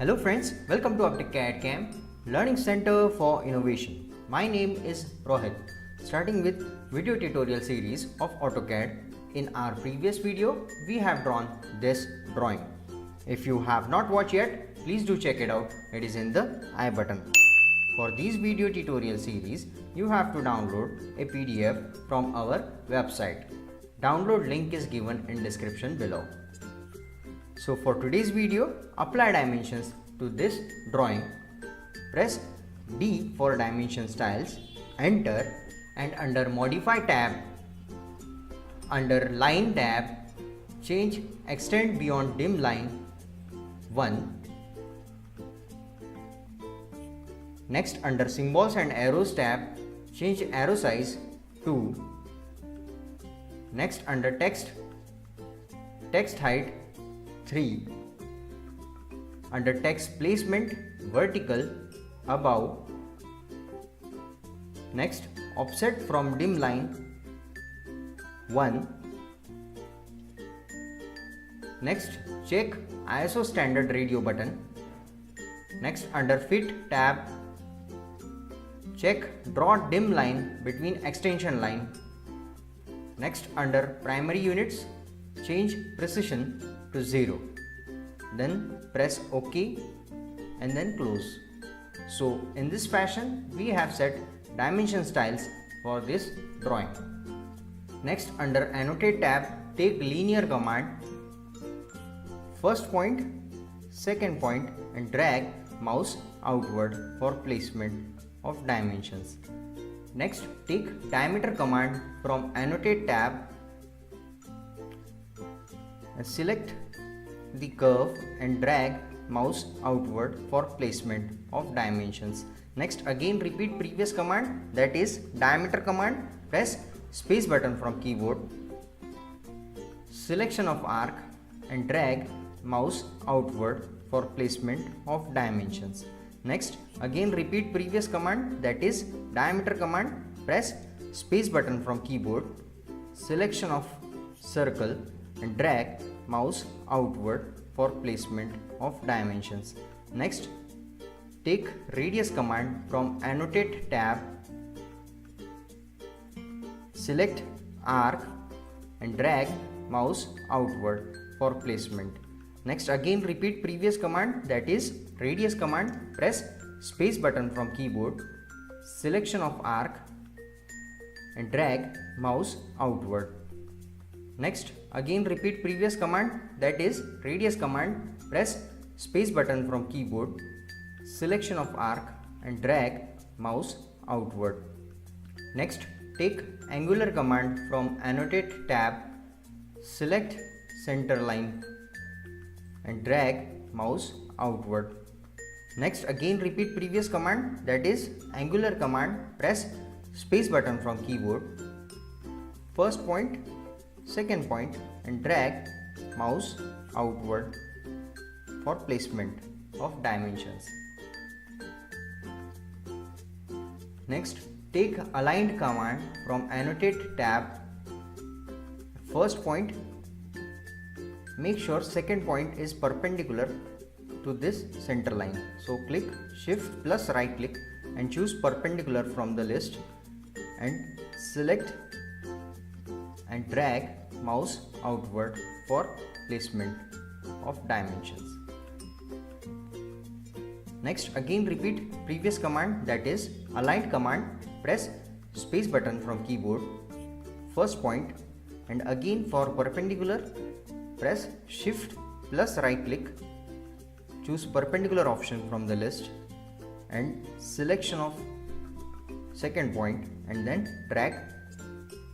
Hello friends, welcome to ApticCAD Camp, Learning Center for Innovation. My name is Rohit. Starting with video tutorial series of AutoCAD. In our previous video, we have drawn this drawing. If you have not watched yet, please do check it out. It is in the I button. For these video tutorial series, you have to download a PDF from our website. Download link is given in description below. So for today's video, apply dimensions to this drawing. Press D for dimension styles, enter, and under modify tab, under line tab, change extend beyond dim line 1. Next, under symbols and arrows tab, change arrow size 2. Next, under text height 3. Under text placement, vertical above. Next, offset from dim line 1. Next, check ISO standard radio button. Next, under fit tab, check draw dim line between extension line. Next, under primary units, change precision to 0. Then press OK and then close. So in this fashion, we have set dimension styles for this drawing. Next, under annotate tab, take linear command, first point, second point, and drag mouse outward for placement of dimensions. Next, take diameter command from annotate tab and select the curve and drag mouse outward for placement of dimensions. Next, again repeat previous command, that is diameter command. Press space button from keyboard, selection of arc, and drag mouse outward for placement of dimensions. Next, again repeat previous command, that is diameter command. Press space button from keyboard, selection of circle, and drag mouse outward for placement of dimensions. Next, take radius command from annotate tab, select arc and drag mouse outward for placement. Next, again repeat previous command, that is radius command. Press space button from keyboard, selection of arc and drag mouse outward. Next, again repeat previous command, that is radius command. Press space button from keyboard, selection of arc and drag mouse outward. Next, take angular command from annotate tab, select center line and drag mouse outward. Next, again repeat previous command, that is angular command. Press space button from keyboard, first point, second point, and drag mouse outward for placement of dimensions. Next, take aligned command from annotate tab, first point, make sure second point is perpendicular to this center line. So click shift plus right click and choose perpendicular from the list and select and drag mouse outward for placement of dimensions. Next, again repeat previous command, that is aligned command. Press space button from keyboard, first point, and again for perpendicular, press shift plus right click, choose perpendicular option from the list and selection of second point and then drag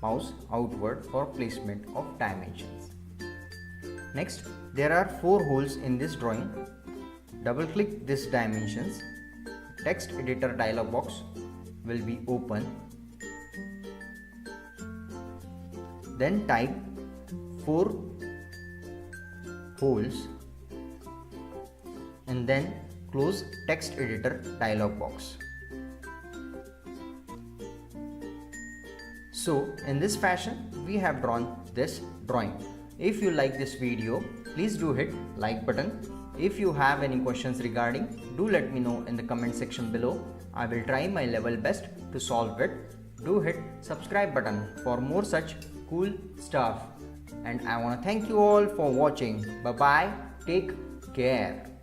mouse outward for placement of dimensions. Next, there are 4 holes in this drawing. Double click this dimensions. Text editor dialog box will be open. Then type 4 holes and then close text editor dialog box. So in this fashion, we have drawn this drawing. If you like this video, please do hit like button, If you have any questions regarding, do let me know in the comment section below. I will try my level best to solve it. Do hit subscribe button for more such cool stuff. And I want to thank you all for watching. Bye bye. Take care.